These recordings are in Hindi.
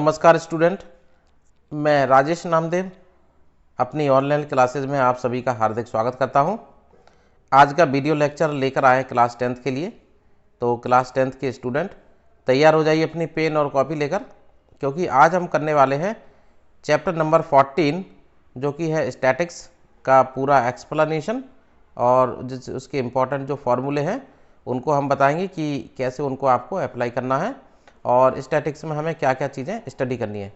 नमस्कार स्टूडेंट, मैं राजेश नामदेव अपनी ऑनलाइन क्लासेज में आप सभी का हार्दिक स्वागत करता हूं। आज का वीडियो लेक्चर लेकर आए क्लास 10th के लिए। तो क्लास 10th के स्टूडेंट तैयार हो जाइए अपनी पेन और कॉपी लेकर, क्योंकि आज हम करने वाले हैं चैप्टर नंबर 14 जो कि है स्टैटिक्स का पूरा एक्सप्लेनेशन, और उसके इम्पॉर्टेंट जो फॉर्मूले हैं उनको हम बताएंगे कि कैसे उनको आपको अप्लाई करना है और स्टैटिक्स में हमें क्या क्या चीज़ें स्टडी करनी है।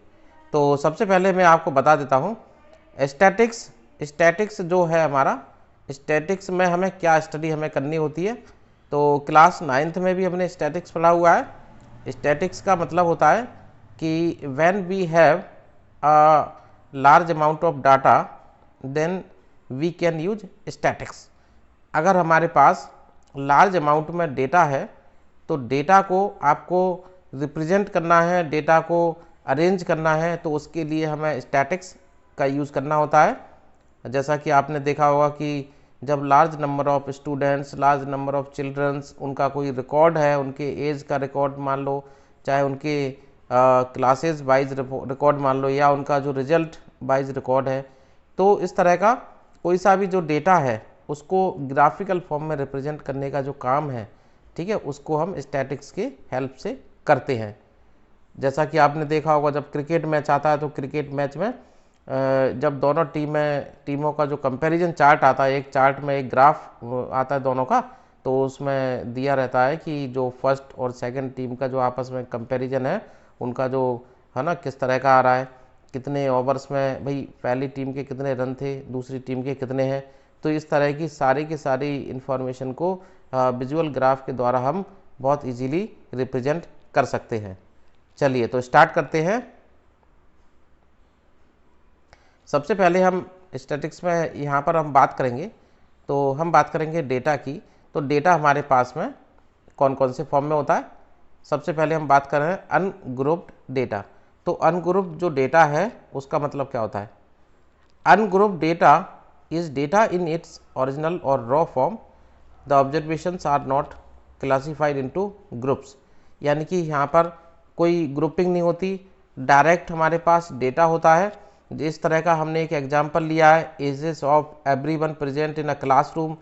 तो सबसे पहले मैं आपको बता देता हूँ स्टैटिक्स जो है हमारा, स्टैटिक्स में हमें क्या स्टडी हमें करनी होती है। तो क्लास 9th में भी हमने स्टैटिक्स पढ़ा हुआ है। स्टैटिक्स का मतलब होता है कि when we have a large amount of data then we can use statics. अगर हमारे पास लार्ज अमाउंट में डेटा है तो डेटा को आपको रिप्रेजेंट करना है, डेटा को अरेंज करना है, तो उसके लिए हमें स्टैटिक्स का यूज़ करना होता है। जैसा कि आपने देखा होगा कि जब large number of students, large number of childrens, उनका कोई रिकॉर्ड है, उनके एज का रिकॉर्ड मान लो, चाहे उनके क्लासेस वाइज रिकॉर्ड मान लो, या उनका जो रिजल्ट वाइज रिकॉर्ड है, तो इस तरह का कोई सा भी जो डेटा है उसको ग्राफिकल फॉर्म में रिप्रेजेंट करने का जो काम है, ठीक है, उसको हम स्टैटिक्स के हेल्प से करते हैं। जैसा कि आपने देखा होगा जब क्रिकेट मैच आता है तो क्रिकेट मैच में जब दोनों टीमों का जो कंपैरिजन चार्ट आता है, एक चार्ट में एक ग्राफ आता है दोनों का, तो उसमें दिया रहता है कि जो फर्स्ट और सेकंड टीम का जो आपस में कंपैरिजन है, उनका जो है ना किस तरह का आ रहा है, कितने ओवर्स में भाई पहली टीम के कितने रन थे, दूसरी टीम के कितने हैं। तो इस तरह की सारी इंफॉर्मेशन को विजुअल ग्राफ के द्वारा हम बहुत इजीली रिप्रेजेंट कर सकते हैं। चलिए तो स्टार्ट करते हैं। सबसे पहले हम स्टैटिक्स में यहाँ पर हम बात करेंगे, तो हम बात करेंगे डेटा की। तो डेटा हमारे पास में कौन कौन से फॉर्म में होता है। सबसे पहले हम बात कर रहे हैं अनग्रुप्ड डेटा। तो अनग्रुप्ड जो डेटा है उसका मतलब क्या होता है। Ungrouped data is data in its original और raw form, the observations are not classified into groups. यानी कि यहाँ पर कोई ग्रुपिंग नहीं होती, डायरेक्ट हमारे पास डेटा होता है। जिस तरह का हमने एक एग्जांपल लिया है, ages of everyone present in a classroom.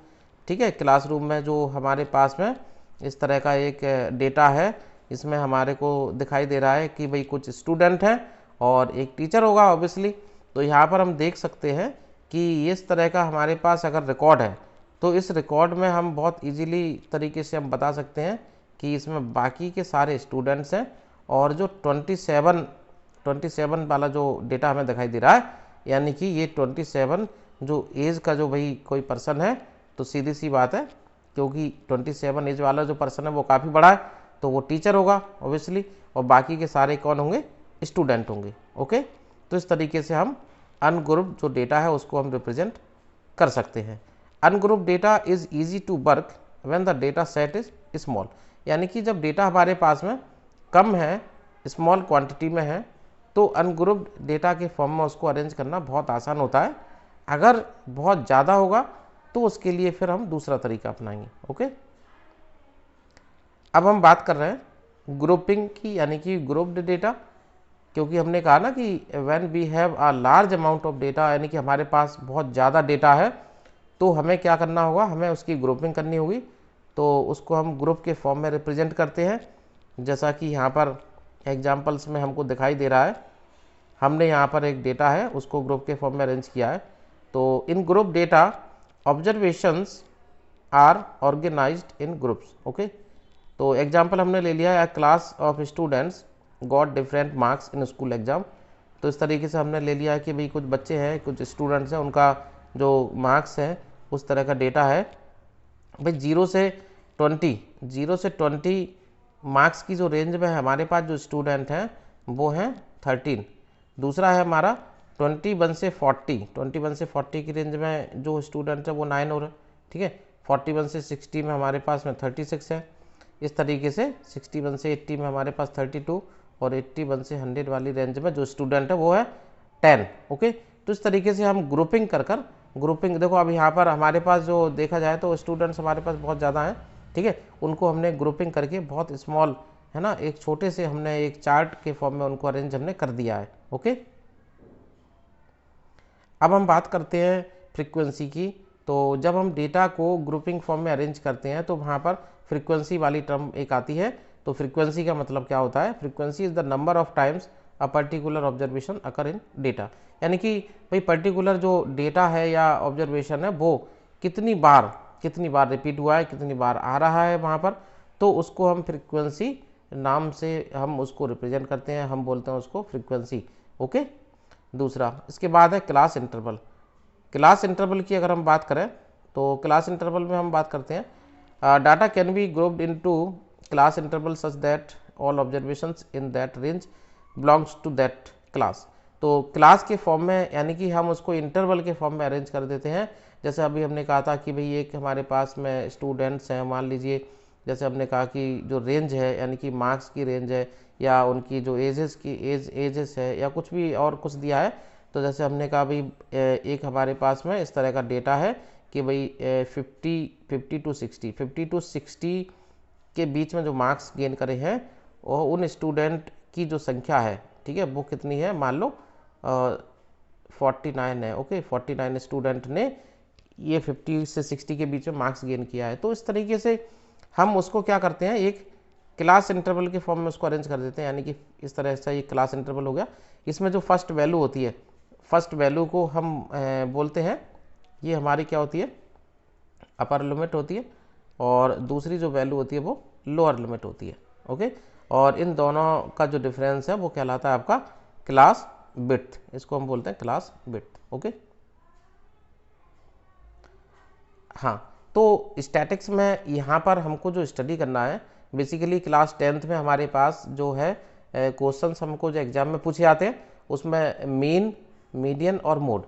ठीक है, क्लासरूम में जो हमारे पास में इस तरह का एक डेटा है, इसमें हमारे को दिखाई दे रहा है कि भाई कुछ स्टूडेंट हैं और एक टीचर होगा ऑब्वियसली। तो यहाँ पर हम देख सकते हैं कि इस तरह का हमारे पास अगर रिकॉर्ड है तो इस रिकॉर्ड में हम बहुत इजीली तरीके से हम बता सकते हैं कि इसमें बाकी के सारे स्टूडेंट्स हैं, और जो 27 वाला जो डेटा हमें दिखाई दे रहा है, यानी कि ये 27 जो एज का जो भाई कोई पर्सन है, तो सीधी सी बात है क्योंकि 27 एज वाला जो पर्सन है वो काफ़ी बड़ा है, तो वो टीचर होगा ऑब्वियसली, और बाकी के सारे कौन होंगे, स्टूडेंट होंगे। ओके, तो इस तरीके से हम अनग्रुप्ड जो डेटा है उसको हम रिप्रेजेंट कर सकते हैं। Ungrouped data is easy to work when the data set is small. यानी कि जब डेटा हमारे पास में कम है, स्मॉल क्वांटिटी में है, तो अनग्रुप्ड डेटा के फॉर्म में उसको अरेंज करना बहुत आसान होता है। अगर बहुत ज़्यादा होगा तो उसके लिए फिर हम दूसरा तरीका अपनाएंगे। ओके, अब हम बात कर रहे हैं ग्रुपिंग की, यानी कि ग्रुप्ड डेटा। क्योंकि हमने कहा ना कि when we have a large amount of data, यानी कि हमारे पास बहुत ज़्यादा डेटा है, तो हमें क्या करना होगा, हमें उसकी ग्रुपिंग करनी होगी। तो उसको हम ग्रुप के फॉर्म में रिप्रेजेंट करते हैं। जैसा कि यहाँ पर एग्जाम्पल्स में हमको दिखाई दे रहा है, हमने यहाँ पर एक डेटा है उसको ग्रुप के फॉर्म में अरेंज किया है। तो in group data observations are organised in groups. Okay, तो एग्जाम्पल हमने ले लिया है, class of students got different marks in school exam. तो इस तरीके से हमने ले लिया है कि भाई कुछ बच्चे हैं, कुछ स्टूडेंट्स हैं, उनका जो मार्क्स है उस तरह का डेटा है। भाई 0 से 20 मार्क्स की जो रेंज में है हमारे पास जो स्टूडेंट हैं वो हैं 13। दूसरा है हमारा 21 से 40 की रेंज में जो स्टूडेंट है वो 9 हो रहे हैं। ठीक है, 41 से 60 में हमारे पास में 36 है। इस तरीके से 61 से 80 में हमारे पास 32, और 81 से 100 वाली रेंज में जो स्टूडेंट है वो है 10। ओके, तो इस तरीके से हम ग्रुपिंग कर ग्रुपिंग, देखो अब यहाँ पर हमारे पास जो देखा जाए तो स्टूडेंट्स हमारे पास बहुत ज़्यादा हैं। ठीक है, उनको हमने ग्रुपिंग करके बहुत स्मॉल है ना, एक छोटे से हमने एक चार्ट के फॉर्म में उनको अरेंज हमने कर दिया है। ओके, अब हम बात करते हैं फ्रीक्वेंसी की। तो जब हम डेटा को ग्रुपिंग फॉर्म में अरेंज करते हैं तो वहाँ पर फ्रीक्वेंसी वाली टर्म एक आती है। तो फ्रीक्वेंसी का मतलब क्या होता है? Frequency is the number of times a particular observation occur in data, यानी कि भाई पर्टिकुलर जो डेटा है या ऑब्जर्वेशन है वो कितनी बार रिपीट हुआ है, कितनी बार आ रहा है वहाँ पर, तो उसको हम फ्रीक्वेंसी नाम से हम उसको रिप्रेजेंट करते हैं, हम बोलते हैं उसको फ्रीक्वेंसी। ओके, दूसरा इसके बाद है क्लास इंटरवल। क्लास इंटरवल की अगर हम बात करें तो क्लास इंटरवल में हम बात करते हैं data can be grouped into class interval such that all observations in that range belongs to that class. तो क्लास के फॉर्म में, यानी कि हम उसको इंटरवल के फॉर्म में अरेंज कर देते हैं। जैसे अभी हमने कहा था कि भाई एक हमारे पास में स्टूडेंट्स हैं, मान लीजिए जैसे हमने कहा कि जो रेंज है यानी कि मार्क्स की रेंज है या उनकी जो एजेस है या कुछ भी और कुछ दिया है। तो जैसे हमने कहा भाई एक हमारे पास में इस तरह का डेटा है कि भाई 50 टू 60 के बीच में जो मार्क्स गेन करे हैं और उन स्टूडेंट की जो संख्या है, ठीक है, वो कितनी है, मान लो 49 है। ओके, 49 स्टूडेंट ने ये 50 से 60 के बीच में मार्क्स गेन किया है। तो इस तरीके से हम उसको क्या करते हैं, एक क्लास इंटरवल के फॉर्म में उसको अरेंज कर देते हैं, यानी कि इस तरह से ये क्लास इंटरवल हो गया। इसमें जो फर्स्ट वैल्यू होती है, फर्स्ट वैल्यू को हम बोलते हैं, ये हमारी क्या होती है, अपर लिमिट होती है, और दूसरी जो वैल्यू होती है वो लोअर लिमिट होती है। ओके, और इन दोनों का जो डिफरेंस है वो कहलाता है आपका क्लास विड्थ, इसको हम बोलते हैं क्लास विड्थ। ओके, हाँ, तो स्टैटिक्स में यहाँ पर हमको जो स्टडी करना है, बेसिकली क्लास 10th में हमारे पास जो है क्वेश्चंस हमको जो एग्जाम में पूछे जाते हैं उसमें मीन, मीडियन और मोड,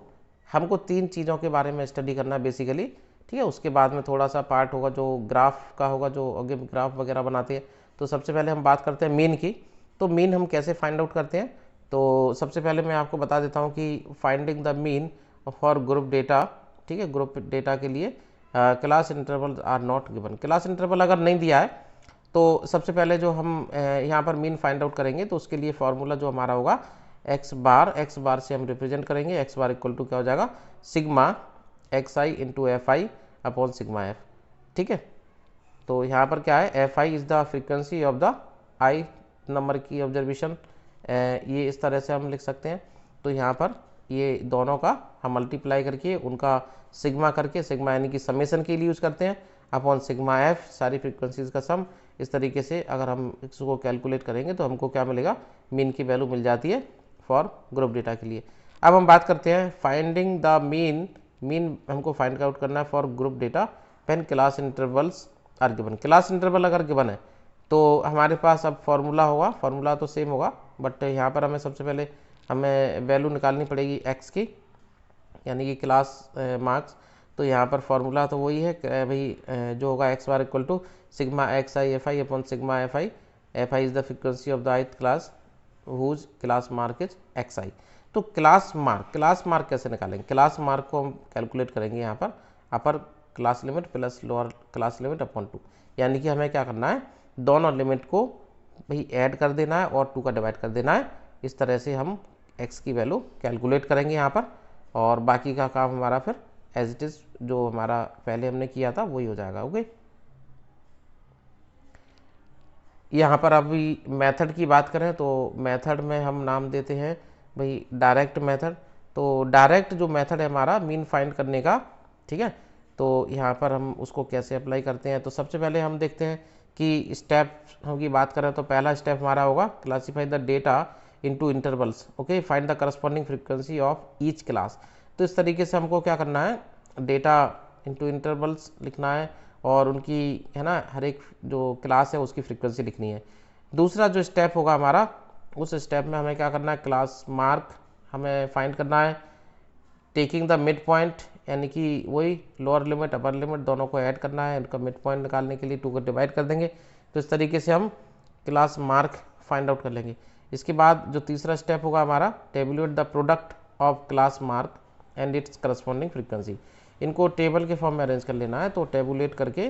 हमको 3 चीज़ों के बारे में स्टडी करना है बेसिकली। ठीक है, उसके बाद में थोड़ा सा पार्ट होगा जो ग्राफ का होगा, जो आगे ग्राफ वगैरह बनाते हैं। तो सबसे पहले हम बात करते हैं मीन की। तो मीन हम कैसे फाइंड आउट करते हैं? तो सबसे पहले मैं आपको बता देता हूँ कि finding the mean for group data, ठीक है, ग्रुप डेटा के लिए class interval are not given. Class interval अगर नहीं दिया है तो सबसे पहले जो हम यहाँ पर मीन फाइंड आउट करेंगे तो उसके लिए फॉर्मूला जो हमारा होगा एक्स बार से हम रिप्रेजेंट करेंगे। एक्स बार इक्वल टू क्या हो जाएगा, sigma x I into F I upon sigma F. ठीक है, तो यहाँ पर क्या है, F I is the frequency of the I number की ऑब्जर्वेशन, ये इस तरह से हम लिख सकते हैं। तो यहाँ पर ये दोनों का हम मल्टीप्लाई करके उनका सिग्मा करके, सिग्मा यानी कि समेसन के लिए यूज़ करते हैं, अपॉन सिग्मा एफ सारी फ्रीक्वेंसीज का सम। इस तरीके से अगर हम इसको कैलकुलेट करेंगे तो हमको क्या मिलेगा, मीन की वैल्यू मिल जाती है फॉर ग्रुप डेटा के लिए। अब हम बात करते हैं फाइंडिंग द मीन। मीन हमको फाइंड आउट करना है for group data when class intervals are given. Class interval अगर गिवन है तो हमारे पास अब फॉर्मूला होगा, फॉर्मूला तो सेम होगा, बट यहाँ पर हमें सबसे पहले हमें वैल्यू निकालनी पड़ेगी एक्स की, यानी कि क्लास मार्क्स। तो यहाँ पर फॉर्मूला तो वही है भाई, जो होगा X bar equal to sigma x I F I upon sigma F I. F I is the frequency of the ith class whose class mark is X I. तो क्लास मार्क कैसे निकालेंगे? क्लास मार्क को हम कैलकुलेट करेंगे यहाँ पर upper class limit plus lower class limit upon 2, यानी कि हमें क्या करना है, दोनों लिमिट को भाई ऐड कर देना है और 2 का डिवाइड कर देना है। इस तरह से हम x की वैल्यू कैलकुलेट करेंगे यहाँ पर, और बाकी का काम हमारा फिर एज इट इज़ जो हमारा पहले हमने किया था वही हो जाएगा। ओके, यहाँ पर अभी मेथड की बात करें तो मेथड में हम नाम देते हैं भाई डायरेक्ट मेथड। तो डायरेक्ट जो मेथड है हमारा मीन फाइंड करने का, ठीक है, तो यहाँ पर हम उसको कैसे अप्लाई करते हैं। तो सबसे पहले हम देखते हैं कि स्टेप की बात करें तो पहला स्टेप हमारा होगा classify the data into intervals. Okay, find the corresponding frequency of each class. तो इस तरीके से हमको क्या करना है, डेटा इनटू इंटरवल्स लिखना है और उनकी, है ना, हर एक जो क्लास है उसकी फ्रीक्वेंसी लिखनी है। दूसरा जो स्टेप होगा हमारा, उस स्टेप में हमें क्या करना है, क्लास मार्क हमें फाइंड करना है, टेकिंग द मिड पॉइंट, यानी कि वही लोअर लिमिट अपर लिमिट दोनों को ऐड करना है। उनका मिड पॉइंट निकालने के लिए 2 को डिवाइड कर देंगे। तो इस तरीके से हम क्लास मार्क फाइंड आउट कर लेंगे। इसके बाद जो तीसरा स्टेप होगा हमारा, tablet the product of class mark and it's corresponding frequency. इनको टेबल के फॉर्म में अरेंज कर लेना है, तो टेबुलेट करके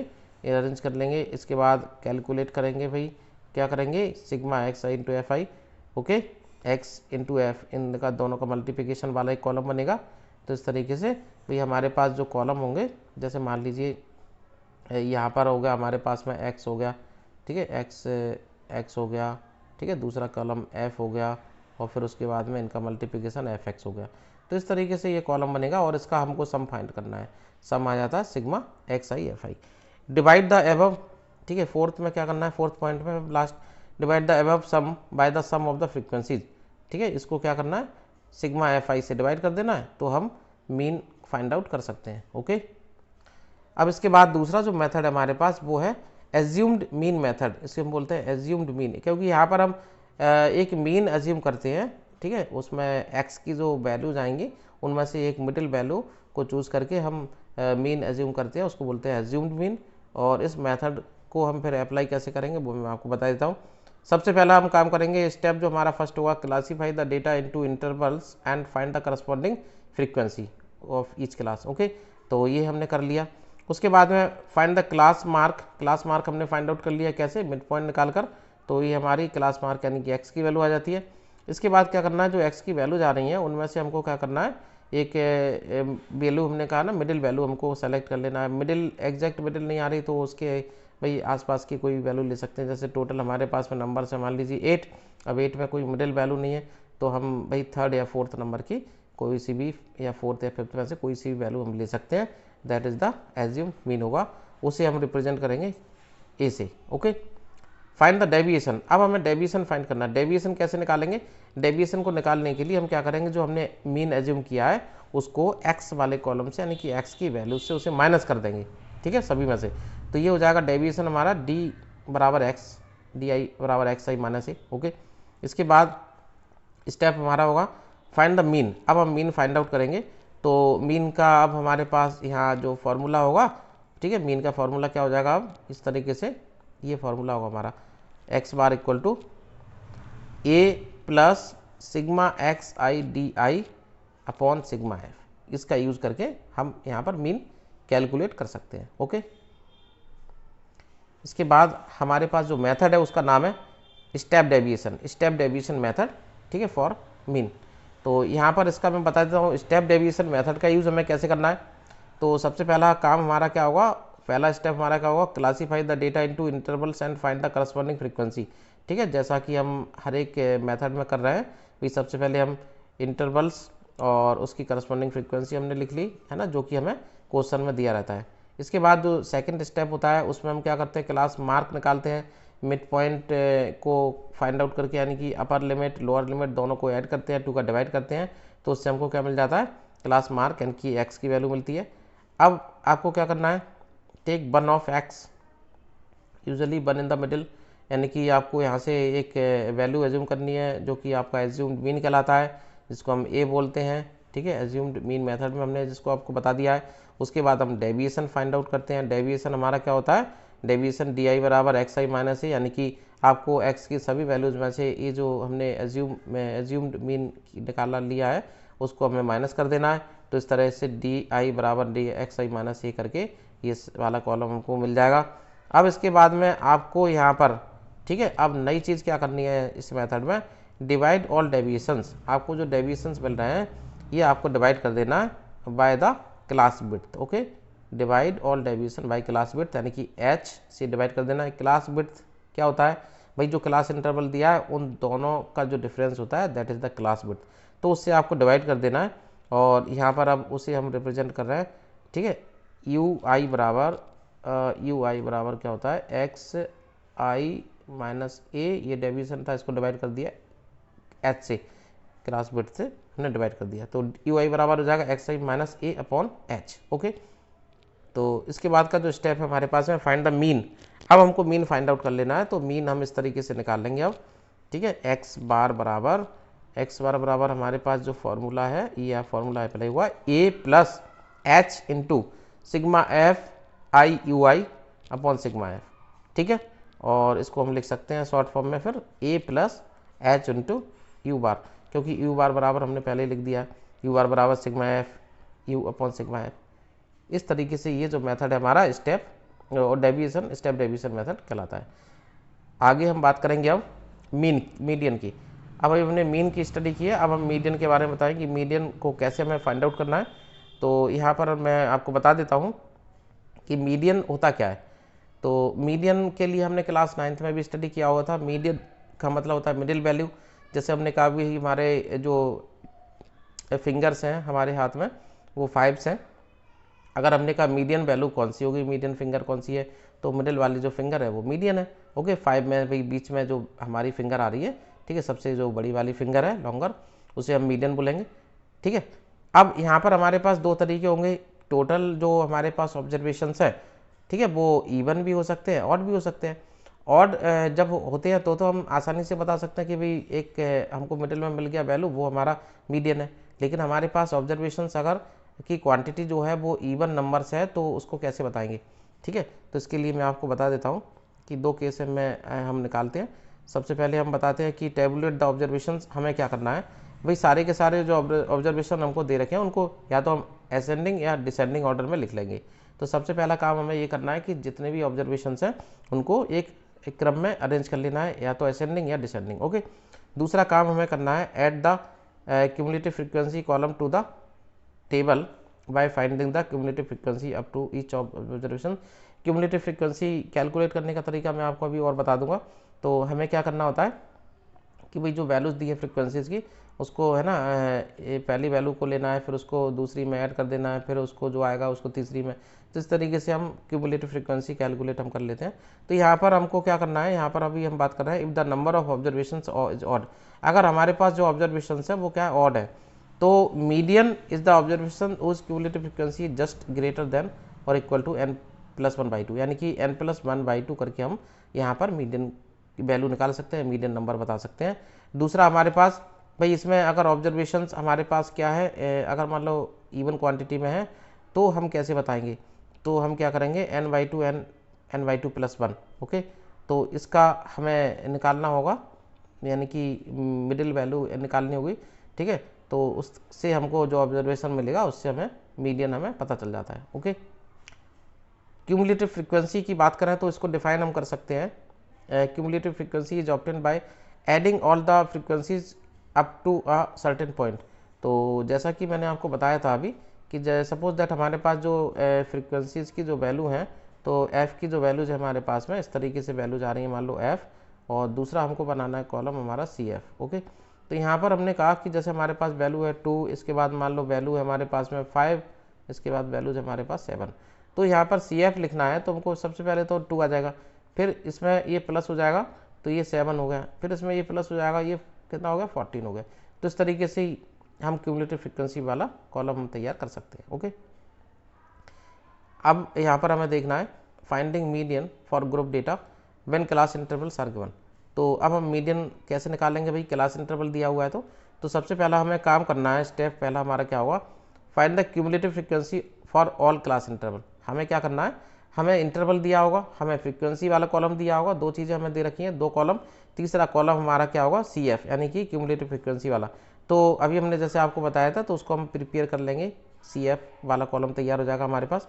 अरेंज कर लेंगे। इसके बाद कैलकुलेट करेंगे भाई क्या करेंगे, sigma x I into F I, okay, x into F, इनका दोनों का मल्टीप्लिकेशन वाला एक कॉलम बनेगा। तो इस तरीके से भाई हमारे पास जो कॉलम होंगे, जैसे मान लीजिए यहाँ पर हो गया हमारे पास में एक्स हो गया, ठीक है, एक्स हो गया, ठीक है, दूसरा कॉलम एफ हो गया, और फिर उसके बाद में इनका मल्टीप्लिकेशन एफ एक्स हो गया। तो इस तरीके से ये कॉलम बनेगा और इसका हमको सम फाइंड करना है। सम आ जाता है sigma x I F i. Divide the above, ठीक है, फोर्थ में क्या करना है, फोर्थ पॉइंट में last, divide the above sum by the sum of the frequencies, ठीक है, इसको क्या करना है, सिग्मा एफ आई से डिवाइड कर देना है, तो हम मीन फाइंड आउट कर सकते हैं, ओके। अब इसके बाद दूसरा जो मेथड है हमारे पास वो है एज्यूम्ड मीन मेथड, इसको हम बोलते हैं एज्यूम्ड मीन, क्योंकि यहाँ पर हम एक मीन एज्यूम करते हैं, ठीक है, उसमें एक्स की जो वैल्यूज आएंगी उनमें से एक मिडिल वैल्यू को चूज़ करके हम मीन एज्यूम करते हैं, उसको बोलते हैं एज्यूम्ड मीन। और इस मेथड को हम फिर अप्लाई कैसे करेंगे वो मैं आपको बता देता हूँ। सबसे पहला हम काम करेंगे, स्टेप जो हमारा फर्स्ट होगा, classify the data into intervals and find the corresponding frequency of each class, okay. तो ये हमने कर लिया। उसके बाद में फाइंड द क्लास मार्क हमने फाइंड आउट कर लिया, कैसे, मिड पॉइंट निकाल कर। तो ये हमारी क्लास मार्क यानी कि एक्स की वैल्यू आ जाती है। इसके बाद क्या करना है, जो एक्स की वैल्यूज आ रही हैं उनमें से हमको क्या करना है, एक वैल्यू हमने कहा ना, मिडिल वैल्यू हमको सेलेक्ट कर लेना है। मिडिल एग्जैक्ट मिडिल नहीं आ रही तो उसके भाई आसपास की कोई वैल्यू ले सकते हैं। जैसे टोटल हमारे पास में नंबर से मान लीजिए 8, अब 8 में कोई मिडिल वैल्यू नहीं है तो हम भाई थर्ड या फोर्थ नंबर की कोई सी भी, या फोर्थ या फिफ्थ में से कोई सी भी वैल्यू हम ले सकते हैं। That is the assume mean होगा, उसे हम रिप्रेजेंट करेंगे ए से, ओके। फाइंड द डेविएशन, अब हमें डेविएशन फाइंड करना है। डेविएशन कैसे निकालेंगे, डेविएशन को निकालने के लिए हम क्या करेंगे, जो हमने मीन एज्यूम किया है उसको एक्स वाले कॉलम से यानी कि एक्स की वैल्यू से उसे माइनस कर देंगे, ठीक है, सभी में से। तो ये हो जाएगा डेविएशन हमारा डी बराबर एक्स, डी आई बराबर एक्स आई माइनस ए, ओके। इसके बाद स्टेप हमारा होगा फाइंड द मीन। अब हम मीन फाइंड आउट करेंगे। तो मीन का अब हमारे पास यहाँ जो फॉर्मूला होगा, ठीक है, मीन का फॉर्मूला क्या हो जाएगा, अब इस तरीके से ये फॉर्मूला होगा हमारा, x bar equal to a plus sigma x i d i upon sigma f. इसका यूज करके हम यहाँ पर मीन कैलकुलेट कर सकते हैं, ओके। इसके बाद हमारे पास जो मेथड है उसका नाम है स्टेप डेविएशन मेथड, ठीक है, फॉर मीन। तो यहाँ पर इसका मैं बता देता हूँ स्टेप डेविएशन मेथड का यूज़ हमें कैसे करना है। तो सबसे पहला काम हमारा क्या होगा, पहला स्टेप हमारा क्या होगा, classify the data into intervals and find the corresponding frequency, ठीक है, जैसा कि हम हर एक मेथड में कर रहे हैं। भी सबसे पहले हम इंटरवल्स और उसकी करस्पॉन्डिंग फ्रीक्वेंसी हमने लिख ली है ना, जो कि हमें क्वेश्चन में दिया रहता है। इसके बाद जो सेकंड स्टेप होता है उसमें हम क्या करते हैं, क्लास मार्क निकालते हैं, मिड पॉइंट को फाइंड आउट करके, यानी कि अपर लिमिट लोअर लिमिट दोनों को ऐड करते हैं, 2 का डिवाइड करते हैं, तो उससे हमको क्या मिल जाता है, क्लास मार्क यानी कि एक्स की वैल्यू मिलती है। अब आपको क्या करना है, take one of x, usually one in the middle, यानी कि आपको यहाँ से एक वैल्यू एज्यूम करनी है जो कि आपका एज्यूम्ड मीन कहलाता है, जिसको हम ए बोलते हैं, ठीक है, एज्यूम्ड मीन मेथड में हमने जिसको आपको बता दिया है। उसके बाद हम डेविएशन फाइंड आउट करते हैं। डेविएशन हमारा क्या होता है, डेविएशन डी आई बराबर एक्स आई माइनस ए, यानी कि आपको एक्स की सभी वैल्यूज में से ये जो हमने एज्यूम्ड मीन निकाला लिया है उसको हमें माइनस कर देना है। तो इस तरह से डी आई बराबर डी एक्स आई माइनस ए करके ये वाला कॉलम हमको मिल जाएगा। अब इसके बाद में आपको यहाँ पर, ठीक है, अब नई चीज़ क्या करनी है इस मेथड में, डिवाइड ऑल डेविएशंस। आपको जो डेविएशंस मिल रहे हैं ये आपको डिवाइड कर देना है by the class width, okay. Divide all deviation by class width, यानी कि एच से डिवाइड कर देना है। क्लास विड्थ क्या होता है भाई, जो क्लास इंटरवल दिया है उन दोनों का जो डिफरेंस होता है that is the class width. तो उससे आपको डिवाइड कर देना है और यहाँ पर अब उसे हम रिप्रेजेंट कर रहे हैं, ठीक है। यू आई बराबर क्या होता है, एक्स आई माइनस ए, ये डेविएशन था, इसको डिवाइड कर दिया एच से, क्लास विड्थ से हमने डिवाइड कर दिया। तो यू आई बराबर हो जाएगा एक्स आई माइनस ए अपॉन एच, ओके। तो इसके बाद का जो स्टेप है हमारे पास में फाइंड द मीन। अब हमको मीन फाइंड आउट कर लेना है। तो मीन हम इस तरीके से निकाल लेंगे अब, ठीक है। एक्स बार बराबर हमारे पास जो फॉर्मूला है, ये फॉर्मूला अप्लाई हुआ A plus H into sigma F I U I upon sigma F, ठीक है। और इसको हम लिख सकते हैं शॉर्ट फॉर्म में फिर ए प्लस एच इंटू यू बार, क्योंकि यू बार बराबर हमने पहले लिख दिया, यू बार बराबर sigma F you upon sigma F. इस तरीके से ये जो मेथड है हमारा स्टेप डेविएशन मेथड कहलाता है। आगे हम बात करेंगे अब मीडियन की। अब हमने मीन की स्टडी की है, अब हम मीडियन के बारे में बताएं कि मीडियन को कैसे हमें फाइंड आउट करना है। तो यहाँ पर मैं आपको बता देता हूँ कि मीडियन होता क्या है। तो मीडियन के लिए हमने क्लास 9th में भी स्टडी किया हुआ था। मीडियन का मतलब होता है मिडिल वैल्यू। जैसे हमने कहा भी हमारे जो फिंगर्स हैं हमारे हाथ में वो 5 हैं। अगर हमने कहा मीडियन वैल्यू कौन सी होगी, मीडियन फिंगर कौन सी है, तो मिडिल वाली जो फिंगर है वो मीडियन है। ओके, 5 में भाई बीच में जो हमारी फिंगर आ रही है, ठीक है, सबसे जो बड़ी वाली फिंगर है लॉन्गर, उसे हम मीडियन बोलेंगे। ठीक है, अब यहाँ पर हमारे पास दो तरीके होंगे। टोटल जो हमारे पास ऑब्जर्वेशंस है, ठीक है, वो इवन भी हो सकते हैं, ऑड भी हो सकते हैं। ऑड जब होते हैं तो हम आसानी से बता सकते हैं कि भाई एक हमको मिडिल में मिल गया वैल्यू, वो हमारा मीडियन है। लेकिन हमारे पास ऑब्जर्वेशंस अगर की क्वांटिटी जो है वो इवन नंबर्स है तो उसको कैसे बताएंगे। ठीक है, तो इसके लिए मैं आपको बता देता हूँ कि दो केस में हम निकालते हैं। सबसे पहले हम बताते हैं कि टेबुलेट द ऑब्जर्वेशंस हमें क्या करना है। भाई सारे के सारे जो ऑब्जर्वेशन हमको दे रखे हैं उनको या तो हम असेंडिंग या डिसेंडिंग ऑर्डर में लिख लेंगे। तो सबसे पहला काम हमें ये करना है कि जितने भी ऑब्जर्वेशंस हैं उनको एक क्रम में अरेंज कर लेना है, या तो असेंडिंग या डिसेंडिंग। ओके, दूसरा काम हमें करना है add the cumulative frequency column to the table by finding the cumulative frequency up to each observation. Cumulative frequency calculate करने का तरीका मैं आपको अभी और बता दूंगा। तो हमें क्या करना होता है कि भाई जो वैल्यूज़ दी है फ्रीक्वेंसीज़ की, उसको है ना ये पहली वैल्यू को लेना है, फिर उसको दूसरी में ऐड कर देना है, फिर उसको जो आएगा उसको तीसरी में। तो इस तरीके से हम क्यूमुलेटिव फ्रीक्वेंसी कैलकुलेट हम कर लेते हैं। तो यहाँ पर हमको क्या करना है, यहाँ पर अभी हम बात कर रहे हैं if the number of observations is odd. अगर हमारे पास जो ऑब्जर्वेशंस है वो क्या है, ऑड है, तो मीडियन इज द ऑब्जर्वेशन उस cumulative frequency just greater than और इक्वल टू n+1/2, यानी कि n+1/2 करके हम यहाँ पर मीडियन की वैल्यू निकाल सकते हैं, मीडियन नंबर बता सकते हैं। दूसरा हमारे पास भाई इसमें अगर ऑब्जर्वेशंस हमारे पास क्या है, अगर मान लो इवन क्वांटिटी में है तो हम कैसे बताएंगे, तो हम क्या करेंगे n/2 n/2+1। ओके, तो इसका हमें निकालना होगा, यानी कि मिडिल वैल्यू निकालनी होगी। ठीक है, तो उससे हमको जो ऑब्जर्वेशन मिलेगा उससे हमें मीडियन हमें पता चल जाता है। ओके, क्यूमुलेटिव फ्रीक्वेंसी की बात करें तो इसको डिफाइन हम कर सकते हैं। Cumulative frequency is obtain by adding all the frequencies up to a certain point. तो जैसा कि मैंने आपको बताया था अभी कि सपोज दैट हमारे पास जो फ्रीक्वेंसीज की जो वैल्यू है, तो f की जो वैल्यूज है हमारे पास में इस तरीके से वैल्यूज आ रही है, मान लो f, और दूसरा हमको बनाना है कॉलम हमारा CF। ओके, तो यहाँ पर हमने कहा कि जैसे हमारे पास वैल्यू है 2, इसके बाद मान लो वैल्यू है हमारे पास में 5, इसके बाद वैल्यूज हमारे पास 7। तो यहाँ पर CF लिखना है तो हमको सबसे पहले तो 2 आ जाएगा, फिर इसमें ये प्लस हो जाएगा तो ये 7 हो गया, फिर इसमें ये प्लस हो जाएगा, ये कितना हो गया 14 हो गया। तो इस तरीके से ही हम क्यूमुलेटिव फ्रीक्वेंसी वाला कॉलम हम तैयार कर सकते हैं। ओके, अब यहाँ पर हमें देखना है finding median for group data when class intervals are given. तो अब हम मीडियन कैसे निकालेंगे, भाई क्लास इंटरवल दिया हुआ है तो सबसे पहला हमें काम करना है, स्टेप पहला हमारा क्या होगा, find the cumulative frequency for all class interval. हमें क्या करना है, हमें इंटरवल दिया होगा, हमें फ्रीक्वेंसी वाला कॉलम दिया होगा, दो चीज़ें हमें दे रखी हैं, दो कॉलम, तीसरा कॉलम हमारा क्या होगा CF, यानी कि क्यूमुलेटिव फ्रीक्वेंसी वाला। तो अभी हमने जैसे आपको बताया था तो उसको हम प्रिपेयर कर लेंगे, CF वाला कॉलम तैयार हो जाएगा हमारे पास।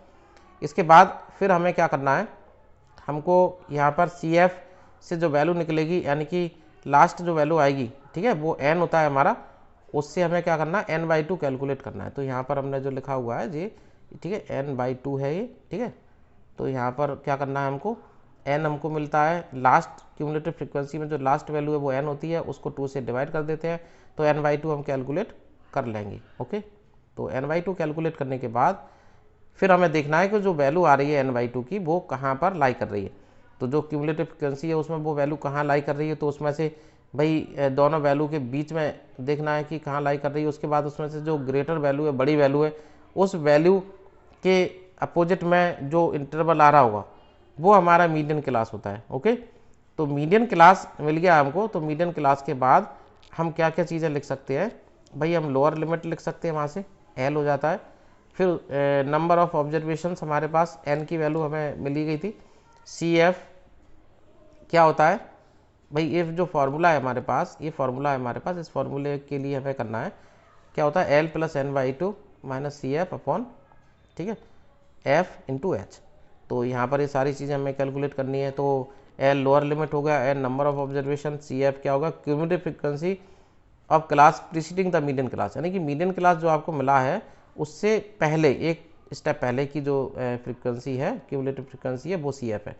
इसके बाद फिर हमें क्या करना है, हमको यहाँ पर CF से जो वैल्यू निकलेगी, यानी कि लास्ट जो वैल्यू आएगी, ठीक है, वो n होता है हमारा, उससे हमें क्या करना है n/2 कैलकुलेट करना है। तो यहाँ पर हमने जो लिखा हुआ है जी, ठीक है, n/2 है ये, ठीक है। तो यहाँ पर क्या करना है, हमको n हमको मिलता है लास्ट क्यूमुलेटिव फ्रीक्वेंसी में जो लास्ट वैल्यू है वो n होती है, उसको 2 से डिवाइड कर देते हैं, तो n/2 हम कैलकुलेट कर लेंगे। ओके, तो n/2 कैलकुलेट करने के बाद फिर हमें देखना है कि जो वैल्यू आ रही है n/2 की वो कहाँ पर लाई कर रही है। तो जो क्यूमुलेटिव फ्रीक्वेंसी है उसमें वो वैल्यू कहाँ लाई कर रही है, तो उसमें से भाई दोनों वैल्यू के बीच में देखना है कि कहाँ लाई कर रही है। उसके बाद उसमें से जो ग्रेटर वैल्यू है, बड़ी वैल्यू है, उस वैल्यू के अपोजिट में जो इंटरवल आ रहा होगा वो हमारा मीडियन क्लास होता है। ओके, तो मीडियन क्लास मिल गया हमको। तो मीडियन क्लास के बाद हम क्या क्या चीज़ें लिख सकते हैं, भाई हम लोअर लिमिट लिख सकते हैं, वहाँ से L हो जाता है। फिर नंबर ऑफ ऑब्जर्वेशंस हमारे पास n की वैल्यू हमें मिली गई थी। CF क्या होता है, भाई ये जो फार्मूला है हमारे पास, ये फार्मूला है हमारे पास, इस फार्मूले के लिए हमें करना है क्या होता है, L + n/2 - CF अपॉन, ठीक है, F × H। तो यहाँ पर ये सारी चीज़ें हमें कैलकुलेट करनी है। तो एल लोअर लिमिट हो गया, n number of observation, c f क्या होगा cumulative frequency of class preceding the median class, यानी कि मीडियन क्लास जो आपको मिला है उससे पहले एक स्टेप पहले की जो फ्रीक्वेंसी है क्यूमुलेटिव फ्रीक्वेंसी है वो सी एफ है।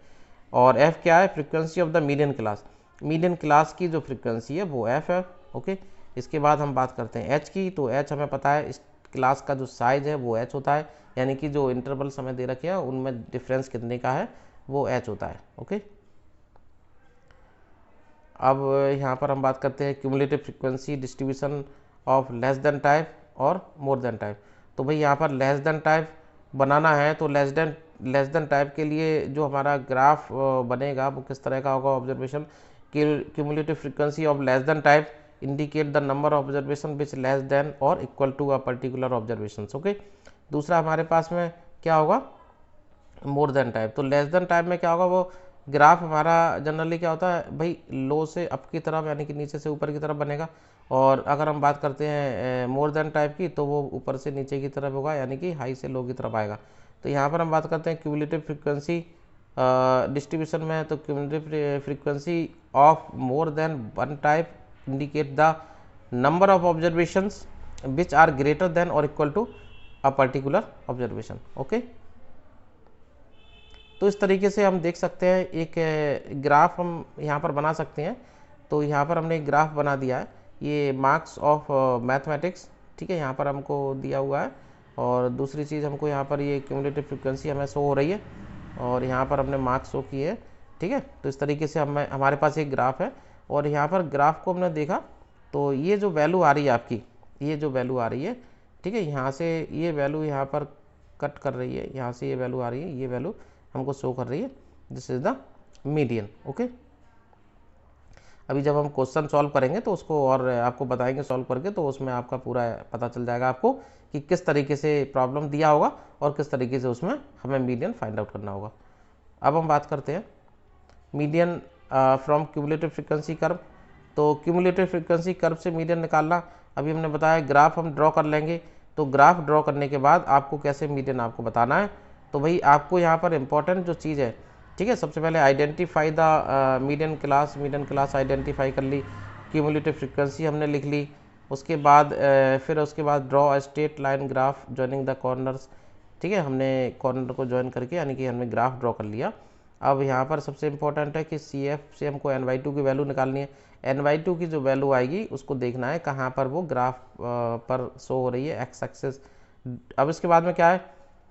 और एफ क्या है frequency of the median class, median class की जो फ्रीक्वेंसी है वो एफ है। ओके, इसके बाद हम बात करते हैं एच की, तो एच हमें पता है इस क्लास का जो साइज है वो एच होता है, यानी कि जो इंटरवल समय दे रखे हैं उनमें डिफरेंस कितने का है वो एच होता है। ओके, अब यहाँ पर हम बात करते हैं cumulative frequency distribution of less than type और मोर देन टाइप। तो भाई यहाँ पर लेस देन टाइप बनाना है तो लेस देन टाइप के लिए जो हमारा ग्राफ बनेगा वो किस तरह का होगा, observation cumulative frequency of less than type indicate the number of observation which less than और equal to a particular observation. Okay, दूसरा हमारे पास में क्या होगा मोर देन टाइप, तो लेस देन टाइप में क्या होगा वो ग्राफ हमारा जनरली क्या होता है भाई लो से अप की तरफ यानी कि नीचे से ऊपर की तरफ बनेगा, और अगर हम बात करते हैं मोर देन टाइप की तो वो ऊपर से नीचे की तरफ होगा यानी कि हाई से लो की तरफ आएगा। तो यहाँ पर हम बात करते हैं क्यूमुलेटिव फ्रीक्वेंसी डिस्ट्रीब्यूशन में, तो cumulative frequency of more than one type indicate the number of observations which are greater than और equal to a particular observation. Okay, तो इस तरीके से हम देख सकते हैं एक ग्राफ हम यहाँ पर बना सकते हैं। तो यहाँ पर हमने एक ग्राफ बना दिया है, ये मार्क्स ऑफ मैथमेटिक्स, ठीक है, यहाँ पर हमको दिया हुआ है, और दूसरी चीज़ हमको यहाँ पर ये क्यूमुलेटिव फ्रीक्वेंसी हमें शो हो रही है और यहाँ पर हमने मार्क्स शो किए हैं, ठीक है। तो इस तरीके से हमारे पास एक ग्राफ है और यहाँ पर ग्राफ को हमने देखा तो ये जो वैल्यू आ रही है आपकी, ये जो वैल्यू आ रही है, ठीक है, यहाँ से ये वैल्यू यहाँ पर कट कर रही है, यहाँ से ये वैल्यू आ रही है, ये वैल्यू हमको शो कर रही है, this is the median. Okay, अभी जब हम क्वेश्चन सॉल्व करेंगे तो उसको और आपको बताएंगे सॉल्व करके, तो उसमें आपका पूरा पता चल जाएगा आपको कि किस तरीके से प्रॉब्लम दिया होगा और किस तरीके से उसमें हमें मीडियन फाइंड आउट करना होगा। अब हम बात करते हैं median from cumulative frequency curve. तो क्यूमुलेटिव फ्रीक्वेंसी कर्व से मीडियन निकालना, अभी हमने बताया ग्राफ हम ड्रॉ कर लेंगे, तो ग्राफ ड्रॉ करने के बाद आपको कैसे मीडियन आपको बताना है। तो भाई आपको यहाँ पर इंपॉर्टेंट जो चीज़ है, ठीक है, सबसे पहले identify the median class identify कर ली, क्यूमुलेटिव फ्रीक्वेंसी हमने लिख ली, उसके बाद फिर उसके बाद draw a straight line graph joining the corners, ठीक है, हमने कॉर्नर को ज्वाइन करके यानी कि हमने ग्राफ ड्रॉ कर लिया। अब यहाँ पर सबसे इंपॉर्टेंट है कि सी एफ से हमको n/2 की वैल्यू निकालनी है, n/2 की जो वैल्यू आएगी उसको देखना है कहाँ पर वो ग्राफ पर शो हो रही है, एक्स एक्सिस। अब इसके बाद में क्या है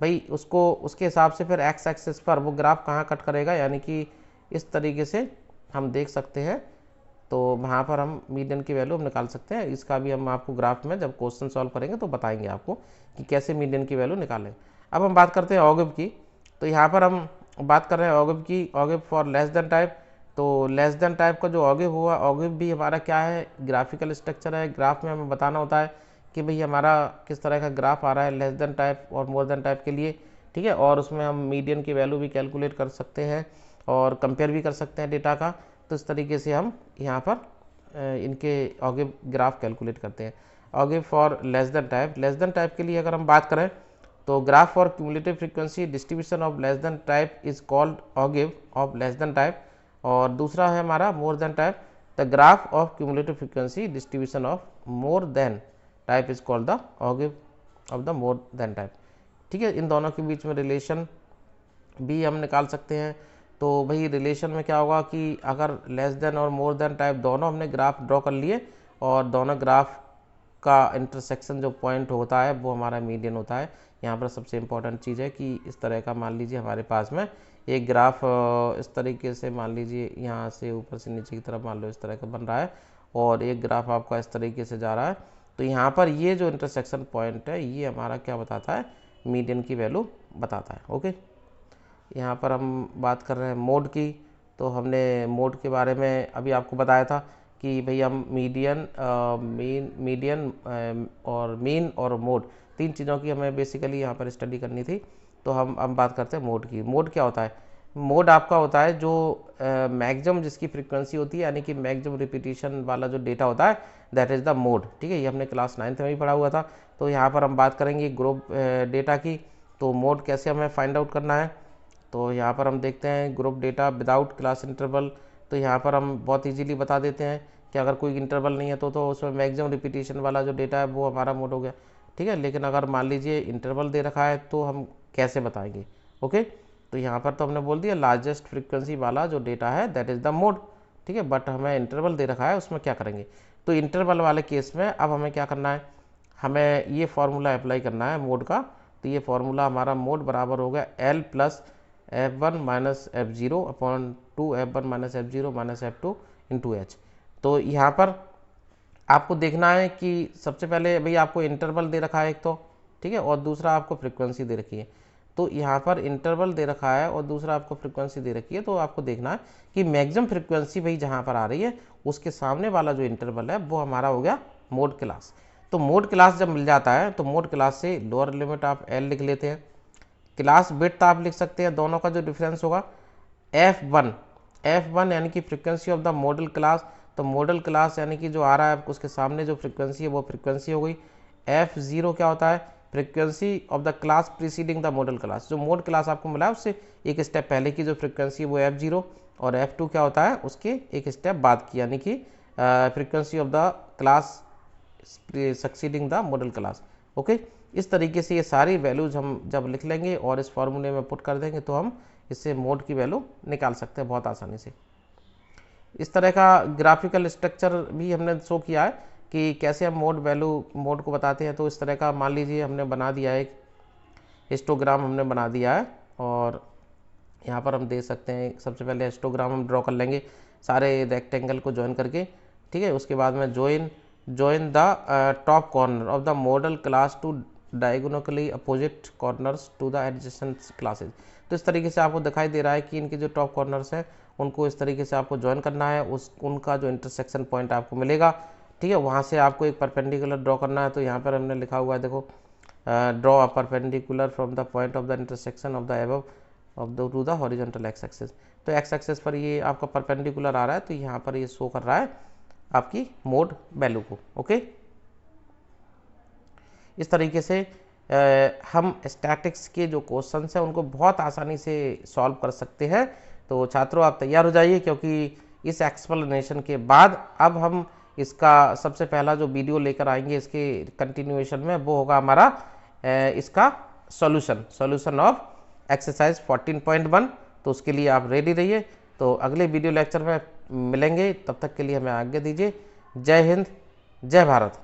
भाई, उसको उसके हिसाब से फिर एक्स एक्सिस पर वो ग्राफ कहाँ कट करेगा, यानी कि इस तरीके से हम देख सकते हैं। तो वहाँ पर हम मीडियन की वैल्यू हम निकाल सकते हैं, इसका भी हम आपको ग्राफ में जब क्वेश्चन सॉल्व करेंगे तो बताएंगे आपको कि कैसे मीडियन की वैल्यू निकालें। अब हम बात करते हैं ऑगिव की, तो यहाँ पर हम बात कर रहे हैं ऑगिव की, ऑगिव फॉर लेस देन टाइप। तो लेस देन टाइप का जो ऑगिव हुआ, ऑगिव भी हमारा क्या है ग्राफिकल स्ट्रक्चर है, ग्राफ में हमें बताना होता है कि भाई हमारा किस तरह का ग्राफ आ रहा है लेस देन टाइप और मोर देन टाइप के लिए, ठीक है, और उसमें हम मीडियन की वैल्यू भी कैलकुलेट कर सकते हैं और कंपेयर भी कर सकते हैं डेटा का। तो इस तरीके से हम यहाँ पर इनके ऑगिव ग्राफ कैलकुलेट करते हैं। Ogive for less than type के लिए अगर हम बात करें तो graph for cumulative frequency distribution of less than type is called ogive of less than type, और दूसरा है हमारा more than type, the graph of cumulative frequency distribution of more than type is called the ogive of the more than type, ठीक है। इन दोनों के बीच में रिलेशन भी हम निकाल सकते हैं। तो भाई रिलेशन में क्या होगा कि अगर लेस देन और मोर देन टाइप दोनों हमने ग्राफ ड्रॉ कर लिए और दोनों ग्राफ का इंटरसेक्शन जो पॉइंट होता है वो हमारा मीडियन होता है। यहाँ पर सबसे इम्पॉर्टेंट चीज़ है कि इस तरह का मान लीजिए हमारे पास में एक ग्राफ इस तरीके से मान लीजिए यहाँ से ऊपर से नीचे की तरफ मान लो इस तरह का बन रहा है और एक ग्राफ आपका इस तरीके से जा रहा है, तो यहाँ पर ये जो इंटरसेक्शन पॉइंट है ये हमारा क्या बताता है, मीडियन की वैल्यू बताता है। ओके, यहाँ पर हम बात कर रहे हैं मोड की, तो हमने मोड के बारे में अभी आपको बताया था कि भाई हम मीडियन और मीन और मोड, तीन चीज़ों की हमें बेसिकली यहाँ पर स्टडी करनी थी। तो हम बात करते हैं मोड की। मोड क्या होता है, मोड आपका होता है जो मैक्सिमम जिसकी फ्रीक्वेंसी होती है, यानी कि मैक्सिमम रिपीटिशन वाला जो डेटा होता है दैट इज़ द मोड, ठीक है, ये हमने क्लास 9th में भी पढ़ा हुआ था। तो यहाँ पर हम बात करेंगे ग्रुप डेटा की, तो मोड कैसे हमें फाइंड आउट करना है। तो यहाँ पर हम देखते हैं group data without class interval. तो यहाँ पर हम बहुत इजीली बता देते हैं कि अगर कोई इंटरवल नहीं है तो उसमें मैक्सिमम रिपीटेशन वाला जो डेटा है वो हमारा मोड हो गया, ठीक है। लेकिन अगर मान लीजिए इंटरवल दे रखा है तो हम कैसे बताएंगे, ओके। तो यहाँ पर तो हमने बोल दिया लार्जेस्ट फ्रीक्वेंसी वाला जो डेटा है दैट इज़ द मोड, ठीक है। बट हमें इंटरवल दे रखा है, उसमें क्या करेंगे, तो इंटरवल वाले केस में अब हमें क्या करना है, हमें ये फार्मूला अप्लाई करना है मोड का। तो ये फार्मूला हमारा मोड बराबर हो गया L plus F1 minus F0 upon 2 F1 minus F0 minus F2 into H। तो यहाँ पर आपको देखना है कि सबसे पहले भाई आपको इंटरवल दे रखा है एक तो, ठीक है, और दूसरा आपको फ्रीक्वेंसी दे रखी है। तो यहाँ पर इंटरवल दे रखा है और दूसरा आपको फ्रीक्वेंसी दे रखी है। तो आपको देखना है कि मैक्सिमम फ्रीक्वेंसी भाई जहाँ पर आ रही है उसके सामने वाला जो इंटरवल है वो हमारा हो गया मोड क्लास। तो मोड क्लास जब मिल जाता है तो मोड क्लास से लोअर लिमिट आप L लिख लेते हैं, क्लास बिट आप लिख सकते हैं, दोनों का जो डिफरेंस होगा F1 यानी कि frequency of the model class. तो मॉडल क्लास यानी कि जो आ रहा है उसके सामने जो फ्रीक्वेंसी है वो फ्रीक्वेंसी हो गई। F0 क्या होता है, frequency of the class preceding the model class. जो मोड क्लास आपको मिला है उससे एक स्टेप पहले की जो फ्रीक्वेंसी वो F0, और F2 क्या होता है उसके एक स्टेप बाद की, यानी कि frequency of the class succeeding the model class, okay. इस तरीके से ये सारी वैल्यूज हम जब लिख लेंगे और इस फॉर्मूले में पुट कर देंगे तो हम इससे मोड की वैल्यू निकाल सकते हैं बहुत आसानी से। इस तरह का ग्राफिकल स्ट्रक्चर भी हमने शो किया है कि कैसे हम मोड को बताते हैं। तो इस तरह का मान लीजिए हमने बना दिया एक हिस्टोग्राम हमने बना दिया है, और यहाँ पर हम देख सकते हैं सबसे पहले हिस्टोग्राम हम ड्रॉ कर लेंगे सारे रेक्टेंगल को ज्वाइन करके, ठीक है। उसके बाद में join the top corner of the model class to diagonally opposite corners to the adjacent classes। तो इस तरीके से आपको दिखाई दे रहा है कि इनके जो टॉप कॉर्नर्स हैं उनको इस तरीके से आपको ज्वाइन करना है, उनका जो इंटरसेक्शन पॉइंट आपको मिलेगा, ठीक है, वहाँ से आपको एक परपेंडिकुलर ड्रॉ करना है। तो यहाँ पर हमने लिखा हुआ है देखो, draw a perpendicular from the point of the intersection of the above of the two the horizontal x axis. तो एक्स एक्सिस पर ये आपका परपेंडिकुलर आ रहा है, तो यहाँ पर ये शो कर रहा है आपकी मोड वैल्यू को, ओके। इस तरीके से हम स्टैटिक्स के जो क्वेश्चंस हैं उनको बहुत आसानी से सॉल्व कर सकते हैं। तो छात्रों आप तैयार हो जाइए, क्योंकि इस एक्सप्लेनेशन के बाद अब हम इसका सबसे पहला जो वीडियो लेकर आएंगे इसके कंटिन्यूएशन में वो होगा हमारा इसका सॉल्यूशन ऑफ एक्सरसाइज 14.1। तो उसके लिए आप रेडी रहिए। तो अगले वीडियो लेक्चर में मिलेंगे, तब तक के लिए हमें आज्ञा दीजिए। जय हिंद, जय भारत।